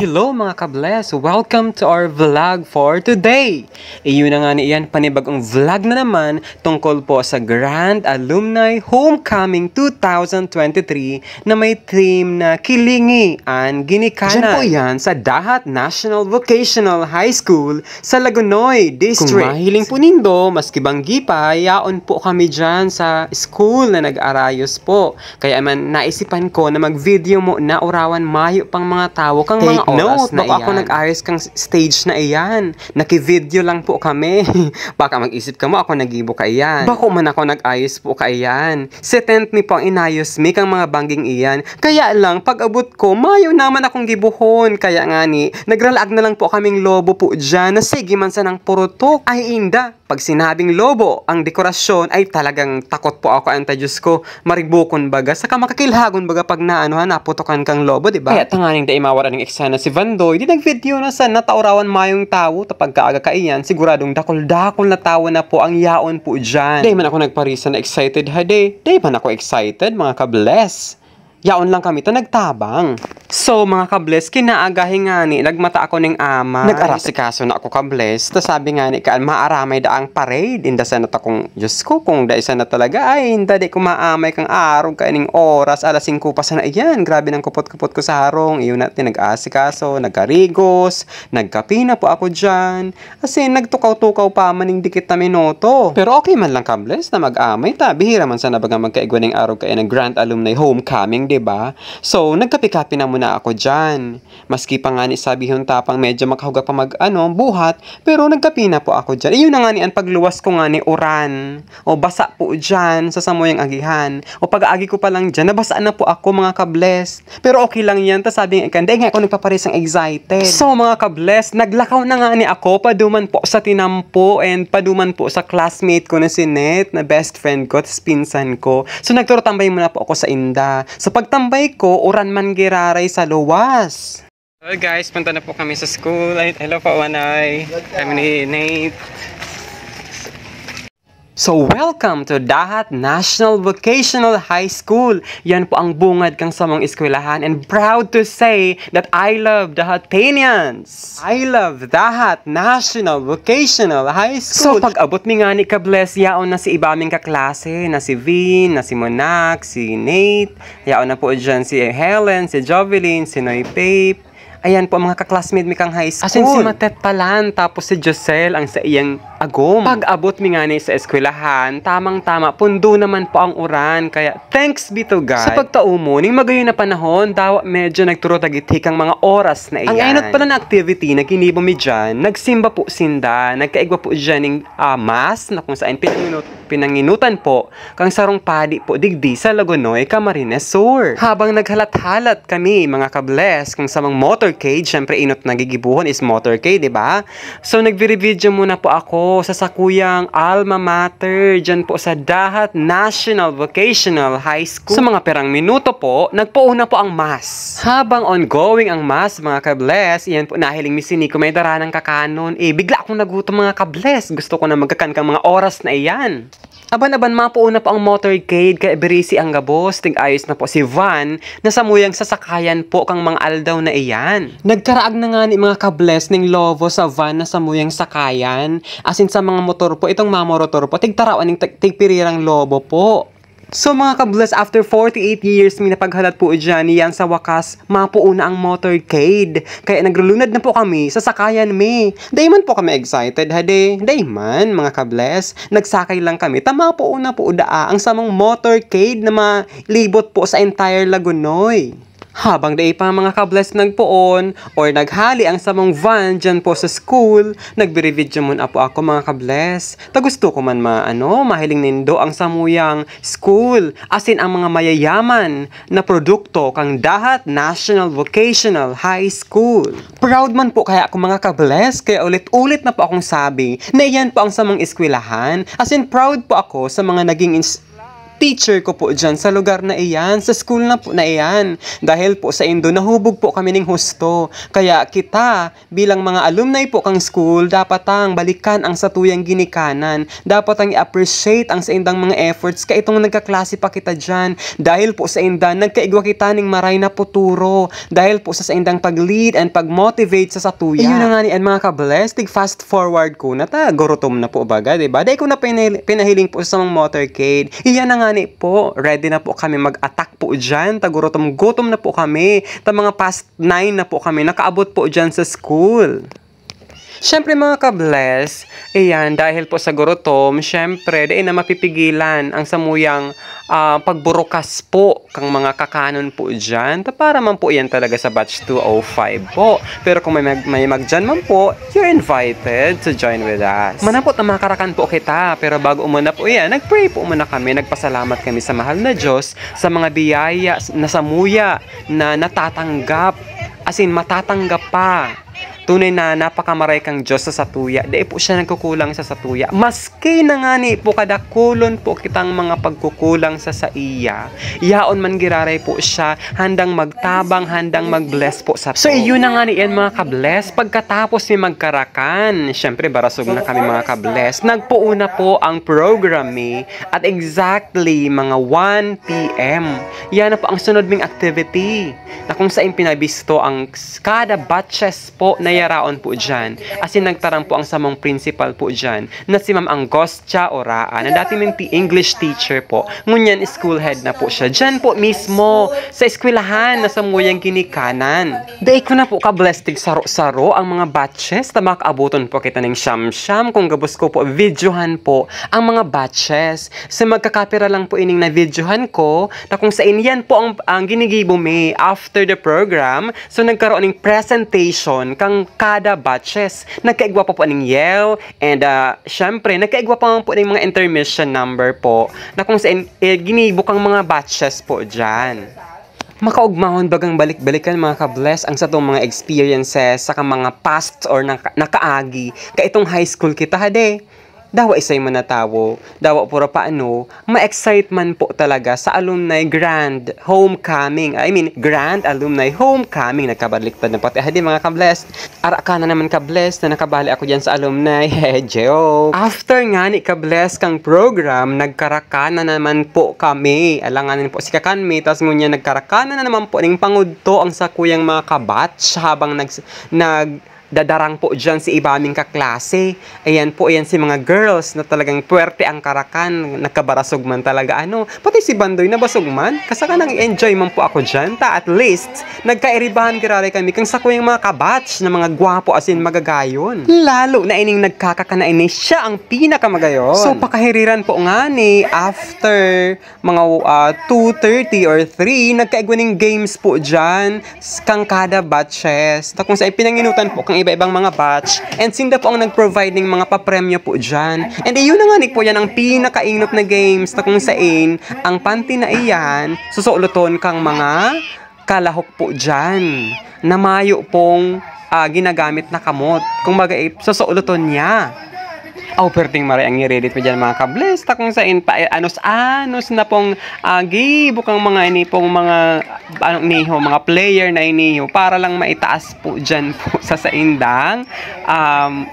Hello mga kabless! Welcome to our vlog for today! Iyon na nga niyan, panibagong vlog na naman tungkol po sa Grand Alumni Homecoming 2023 na may theme na Kilingi ang Ginikanan. Diyan po yan sa Dahat National Vocational High School sa Lagonoy District. Kung mahiling po nindo, maski banggi pa, yaon po kami dyan sa school na nag-arayos po. Kaya man naisipan ko na mag-video mo na orawan mayo pang mga tao kang mga oras na baka ako nag-ayos kang stage na iyan. Naki-video lang po kami. Baka mag-isip ka mo ako nagibo ka iyan. Bako man ako nag-ayos po ka iyan. Setent ni po ang inayos mi kang mga bangging iyan. Kaya lang, pag abot ko, mayo naman akong gibuhon. Kaya nga ni, nagralaag na lang po kaming lobo po dyan na sige man sa ng purutok. Ay inda, pag sinabing lobo, ang dekorasyon ay talagang takot po ako anta Diyos ko. Maribukon baga, saka makakilhagon baga pag naanuhan, naputokan kang lobo, diba? Kaya tanganing da imawara ng eksena si Vandoy, di nag-video na sa nataurawan mayong tao, tapag kaaga ka iyan, siguradong dakol-dakol na tao na po ang yaon po dyan. Day man ako nagparisa na excited ha, day man ako excited, mga ka-bless. Yaon lang kami ta nagtabang. So mga kabless, kinaagahin nga ni, nagmata ako ng ama. Nag-arasikaso na ako kabless. Ta sabi nga ni, kaan maaramay da ang parade. Inda sa nata kong, Diyos ko, kung da isa na talaga, ay inda di ko maamay kang arog kaining oras, alas 5 pa sana iyan. Grabe ng kupot-kupot ko sa harong. Iyon natin nag-asikaso, nagkarigos, nagkapina po ako dyan. Kasi nagtukaw-tukaw pa maning dikit na minuto. Pero okay man lang kabless na mag-amay ta. Bihira man sana baga magkaigwa ng arog kaya ng Grand Alumni Homecoming, diba? So, nagkapi-kapi na muna ako dyan. Maski pa nga ni sabihon tapang medyo makahugak pa buhat, pero nagkapi na po ako dyan. Iyon na nga ni ang pagluwas ko nga ni uran. O basa po dyan sa samoyang agihan. O pag-aagi ko pa lang dyan, nabasa na po ako mga kabless. Pero okay lang yan. Tas sabi nga, hindi nga ako nagpaparisang excited. So, mga kabless, naglakaw na nga ni ako, paduman po sa tinampo and paduman po sa classmate ko na si Net, na best friend ko, tas pinsan ko. So, nagturotambay muna po ako sa inda. So, pagtambay ko, uran man giraray sa luwas. Hello guys, punta na po kami sa school. Hello po, Wanay. Kami ni Nate. So, welcome to Dahat National Vocational High School. Yan po ang bungad kang sa mga eskwelahan, and proud to say that I love Dahatanians. I love Dahat National Vocational High School. So, pag abot mi nga ni ka-bless, yaon na si ibaming kaklase, na si Vin, na si Monak, si Nate, yaon na po dyan si Helen, si Jovelyn, si Noy Pape. Ayan po mga kaklasmate mi kang high school. Asin si Matet Palan, tapos si Josel ang sa iyang agom. Pag abot mi nga ni sa eskwelahan, tamang-tama, pundo naman po ang uran. Kaya thanks be to God. Sa pagtaumo, ning magayon na panahon, daw medyo nagturo-tagitik ang mga oras na iyan. Ang ainot pala na activity na kinibo mi dyan, nagsimba po sinda, nagkaigwa po dyan ng mass, na kung saan pinanginutan po, kang sarong padi po digdi sa Lagonoy, Camarines Sur. Habang naghalat-halat kami, mga kabless, kung sa mga motorcade, syempre inot nagigibuhon is motorcade, diba? So, nagvi-video muna po ako sa sakuyang alma mater, dyan po sa Dahat National Vocational High School. Sa mga perang minuto po, nagpuuna po ang mass. Habang ongoing ang mass, mga kabless, iyan po nahiling misini ko may dara ng kakanon. Bigla akong nagutom mga kabless. Gusto ko na magkakan kang mga oras na iyan. Aban-aban mapuuna po ang motorcade kaya berisi ang gabos. Tig-ayos na po si Van na samuyang sasakayan po kang mga aldaw na iyan. Nagkaraag na nga ni mga kabless ning lovo sa van na samuyang sakayan. Asin sa mga motor po, itong mga motor po, tigtarawan ng tigpirirang lobo po. So mga kabless, after 48 years may napaghalat po dyan, yan sa wakas, mapuuna ang motorcade. Kaya naglulunad na po kami sa sakayan mi. Day man po kami excited, hade. Day man, mga kabless, nagsakay lang kami. Tama po una po daa ang samang motorcade na malibot po sa entire Lagonoy. Habang day pa mga kabless nagpoon or naghali ang samong van dyan po sa school, nagbirevidyo muna po ako mga kabless. Tagusto ko man mahiling nindo ang samuyang school, asin ang mga mayayaman na produkto kang Dahat National Vocational High School. Proud man po kaya ako mga kabless, kaya ulit-ulit na po akong sabi na iyan po ang samong eskwelahan, asin proud po ako sa mga naging teacher ko po dyan sa lugar na iyan, sa school na po na iyan. Dahil po sa Indo, nahubog po kami ng husto. Kaya kita, bilang mga alumni po kang school, dapat ang balikan ang satuyang ginikanan. Dapat ang i-appreciate ang sa indang mga efforts ka itong nagkaklase pa kita dyan. Dahil po sa indan, nagkaigwa kita ng maray na puturo. Dahil po sa indang pag-lead and pag-motivate sa satuya. Yun na nga ni mga ka-bless, fast forward ko na ta, gorotom na po baga, diba? Dahil ko na pinahiling po sa mga motorcade. Iyan na nga ni po, ready na po kami mag-attack po dyan, gutom na po kami, mga past 9 na po kami, nakaabot po dyan sa school. Siyempre mga ka-bless, ayan, dahil po sa gurutom, siyempre, dahil na mapipigilan ang samuyang pagburukas po kang mga kakanon po dyan. Para man po yan talaga sa batch 205 po. Pero kung may magdyan man po, you're invited to join with us. Manapot na makarakan po kita. Pero bago umuna po yan, nag-pray po umuna kami. Nagpasalamat kami sa mahal na Diyos sa mga biyaya na samuya na natatanggap. As in, matatanggap pa. Tunay na napakamaray kang Diyos sa satuya. Dahil po siya nagkukulang sa satuya. Maski na nga ni po kadakulon po kitang mga pagkukulang sa iya. Yaon man giraray po siya. Handang magtabang, handang mag-bless po sa to. So iyon na nga ni yan mga ka-bless. Pagkatapos ni magkarakan, syempre barasog na kami mga ka-bless. Nagpuuna po ang program ni at exactly mga 1 p.m. Yan na po ang sunod ming activity na kung saan pinabisto ang kada batches po na yaraon po dyan. As in, nagtarang po ang samang principal po dyan na si Ma'am Angostia Oraa na dati ng English teacher po. Ngunyan, school head na po siya. Dyan po mismo sa eskwelahan na sa muyang ginikanan. Dahil ko na po ka-blessed saro-saro ang mga batches na makaabuton po kita ng siyam-siyam kung gabos ko po videohan po ang mga batches. Sa magkakapira lang po ining na videohan ko na kung sa inyan po ang ginigibo me after the program. So nagkaroon ng presentation kang kada batches. Nagkaigwa pa po ng yell and syempre nagkaigwa pa po ng mga intermission number po na kung saan ginibo kang mga batches po dyan. Makaugmahon bagang balik-balikan mga ka-bless ang sa itong mga experiences sa mga past or nakaagi ka itong high school kita hade. Dawa isay manatawo, dawa pura paano, ma-excitement po talaga sa alumni grand homecoming. I mean, grand alumni homecoming. Nagkabaliktad na pati. Hadi mga ka-bless. Ara ka na naman ka-bless na nakabali ako dyan sa alumni. Joke. After nga ni ka-bless kang program, nagkarakana na naman po kami. Alanganin po si kakanmi. Tapos ngunya nagkarakana na naman po ng pangudto ang sakuyang mga kabatch habang dadarang po dyan si ibaming kaklase. Ayan po, ayan si mga girls na talagang puwerte ang karakan. Nagkabarasog man talaga. Pati si Bandoy nabasog man. Kasaka nang enjoy man po ako dyan. At least, nagkairibahan kirari kami kang sako yung mga kabatch na mga gwapo as in magagayon. Lalo na ining nagkakakanain siya ang pinakamagayon. So, pakahiriran po nga ni after mga 2:30 or 3, nagkaigwaning games po dyan kang kada batches. Kung sa ipinanginutan po kang iba-ibang mga batch and Sinda po ang nag-provide ng mga papremyo po dyan. And yun na nga po yan ang pinakainop na games na kung saan ang panty na iyan susuuluton kang mga kalahok po dyan na mayo pong ginagamit na kamot. Kung susuuluton niya. Pwerdeng maray ang i-reddit mo dyan mga ka-bless. Kung saan pa anos na pong bukang mga ini pong mga mga player na iniho para lang maitaas po dyan po sa indang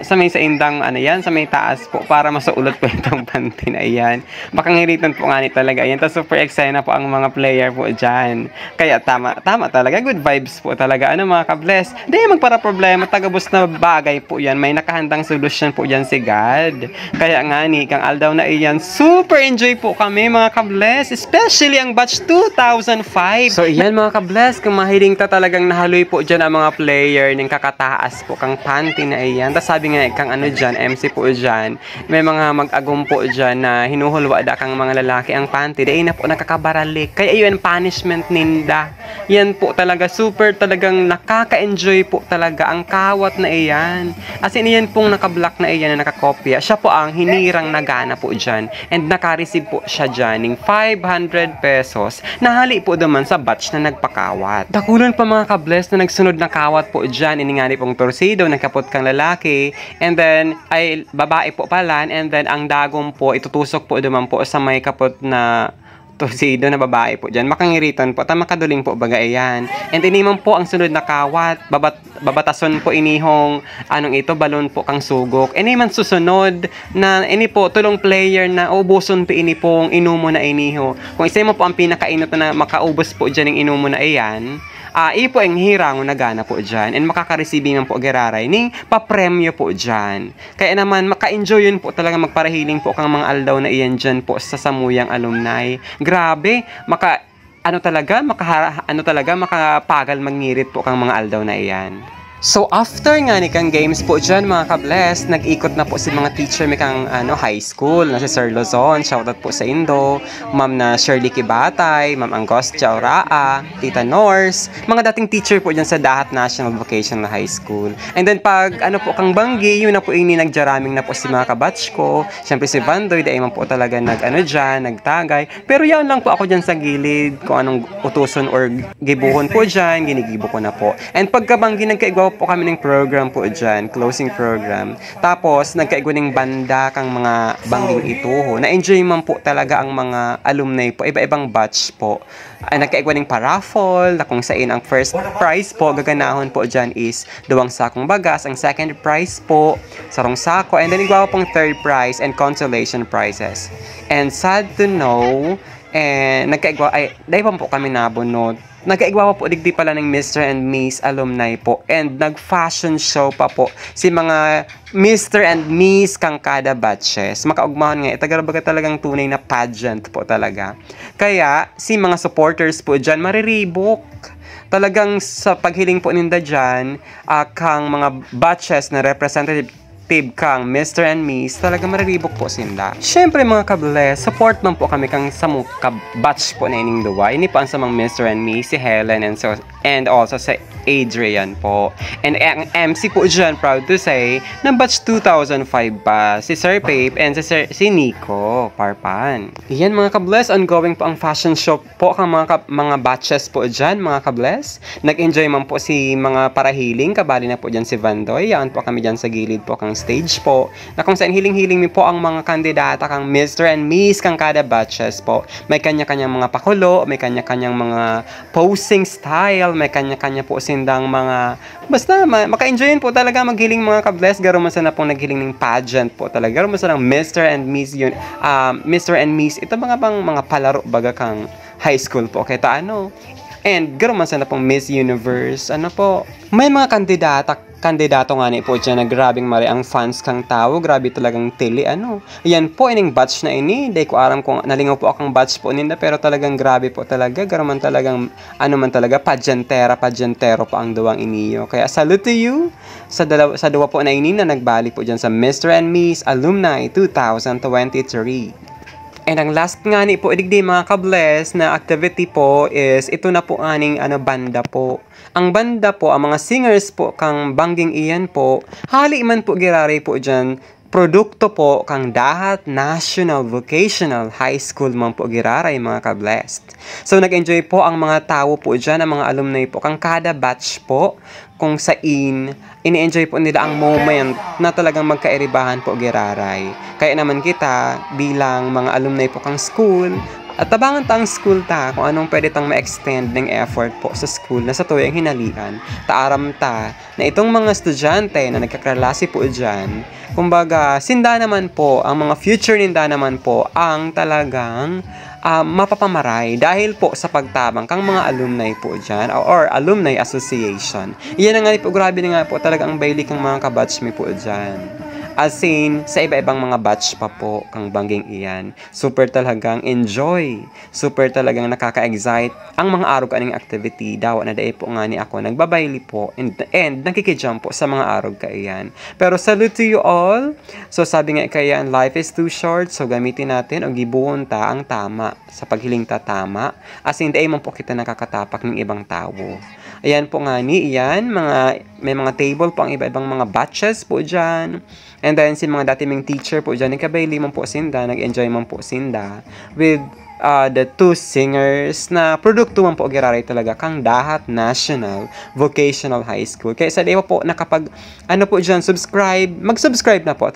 sa may sa may taas po para masuulot po itong panty na iyan. Makangiritan po nga ni talaga yan. Tapos super excited na po ang mga player po dyan. Kaya tama talaga. Good vibes po talaga. Mga ka-bless. Di magpara problema. Tagabos na bagay po yan. May nakahandang solusyon po dyan si God. Kaya nga ni, kang aldaw na iyan, super enjoy po kami mga ka-bless, especially ang batch 2005. So iyan mga ka-bless, kung mahiling ta talagang nahaloy po dyan ang mga player ng kakataas po, kang panty na iyan. Tapos sabi nga, kang dyan, MC po dyan, may mga mag-agum po dyan na hinuhulwa da kang mga lalaki ang panty, dahil na po nakakabaralik. Kaya iyan, punishment ninda. Yan po talaga, super talagang nakaka-enjoy po talaga ang kawat na iyan. As in, iyan pong naka-block na iyan na nakakopya. Siya po ang hinirang nagana po dyan. And naka-receive po siya dyan ng 500 pesos. Nahali po naman sa batch na nagpakawat. Dakulan pa mga ka-bless na nagsunod na kawat po dyan. Iningani pong torsido, nagkapot kang lalaki. And then, ay babae po pala. And then, ang dagom po, itutusok po naman po sa may kapot na Tusido na babae po dyan. Makangiriton po. Makaduling po baga yan. And inimang po ang sunod na kawat. Babatason po inihong anong ito, balon po kang sugok. Iniman susunod na ini po tulong player na ubuson po ini pong inumo na iniho. Kung isa mo po ang pinakainot na makaubos po dyan ng inumo na iyan, ipo ang hirang na gana po dyan and makakaresibingan po giraray ning papremyo po dyan. Kaya naman maka-enjoy yun po talaga, magparahiling po kang mga aldaw na iyan dyan po sa Samuyang Alumni. Grabe, makapagal mangirit po kang mga aldaw na iyan. So after nga ni kang games po dyan mga ka-bless, nag-ikot na po si mga teacher may kang high school na si Sir Lozon, shoutout po sa Indo, Ma'am na Shirley Kibatay, Ma'am Angostia Oraa, Tita Norse, mga dating teacher po dyan sa Dahat National Vocational High School. And then pag po kang Banggi, yun na po ini nagjaraming na po si mga kabatch ko. Siyempre si Vandoy, dahil man po talaga dyan, nagtagay. Pero yan lang po ako dyan sa gilid, kung anong utuson or gibuhon po dyan, ginigibo ko na po. And pagka Banggi nagkaigwaw po kami ng program po dyan, closing program. Tapos, nagkaigwa ng banda kang mga bangging ituho. Na-enjoy man po talaga ang mga alumni po, iba-ibang batch po. Nagkaigwa ng paraffle, na kung saan ang first prize po, gaganahon po dyan is 2 sakong bagas. Ang second prize po, sarong sako. And then, igwa pong third prize and consolation prizes. And sad to know, nagkaigwa, dahil pa po kami nabunod. Nagkaigwa po digdi pala ng Mr. and Miss Alumni po. And nag-fashion show pa po si mga Mr. and Miss kang kada batches. Makaugmahon nga, itagarabaga talagang tunay na pageant po talaga. Kaya, si mga supporters po dyan, mariribok. Talagang sa paghiling po ninda dyan, kang mga batches na representative kang Mr. and Miss, talaga mariribok po sinda. Siyempre mga kabless, support man po kami kang sa batch po na ining duwa. Ini po ang sa mga Mr. and Miss, si Helen and also sa Adrian po. And ang MC po dyan, proud to say, na batch 2005 pa, si Sir Pape and si Nico Parpan. Yan mga kabless, ongoing po ang fashion show po kang mga batches po dyan, mga kabless. Nag-enjoy man po si mga parahiling, kabali na po dyan si Vandoy. Yan po kami dyan sa gilid po kang stage po, na kung saan hiling-hiling mi po ang mga kandidata kang Mr. and Miss kang kada batches po. May kanya-kanyang mga pakulo, may kanya-kanyang mga posing style, may kanya-kanya po sindang mga, basta maka-enjoyin po talaga maghiling mga ka-bless. Garuman sa na pong naghiling ng pageant po talaga. Garuman sa ng Mr. and Miss yun, Mr. and Miss, ito mga palaro baga kang high school po. Kaya and garuman sa na pong Miss Universe, po, may mga kandidato nga ni po dyan na grabing mari ang fans kang tao, grabe talagang tili, Yan po, ining batch na ini, di ko aram kung nalingaw po akong batch po ninda, pero talagang grabe po talaga, garuman talagang, pageantero po ang duwang iniyo. Kaya salute to you, sa dua po na ini na nagbali po dyan sa Mr. and Miss Alumni 2023. And ang last nga ni po, idigdi mga ka-bless na activity po is ito na po aning banda po. Ang banda po, ang mga singers po kang bangging iyan po, hali man po girari po dyan, produkto po kang Dahat National Vocational High School man po giraray mga ka-blessed. So nag-enjoy po ang mga tao po dyan, ang mga alumni po kang kada batch po, kung saan ini-enjoy po nila ang moment na talagang magkairibahan po giraray. Kaya naman kita bilang mga alumni po kang school, at tabangan tang school kung anong pwede tang ma-extend ng effort po sa school na sa tuyang hinalian. Taaram na itong mga estudyante na nagkaklase po dyan, kumbaga, sinda naman po, ang mga future ninda naman po, ang talagang mapapamaray dahil po sa pagtabang kang mga alumni po dyan or alumni association. Iyan na nga po, grabe na nga po talaga ang bayli kang mga kabatch mi po dyan. As in, sa iba-ibang mga batch pa po kang bangging iyan. Super talagang enjoy. Super talagang nakaka-excite ang mga araw kaning activity. Dawa na dahil po nga ni ako nagbabayli po and nakikijump po sa mga araw ka iyan. Pero salute to you all. So sabi nga kayan, life is too short. So gamitin natin o gibuon ta ang tama sa paghiling ta tama. As in, dahil man po kita nakakatapak ng ibang tao. Ayan po nga ni iyan. May mga table po ang iba-ibang mga batches po dyan. And then, si mga dati ming teacher po dyan, nagkabayli man po sinda, nag-enjoy man po sinda with the two singers na produkto man po giraray talaga kang Dahat National Vocational High School. Kaya sa di po nakapag, po dyan, mag-subscribe na po.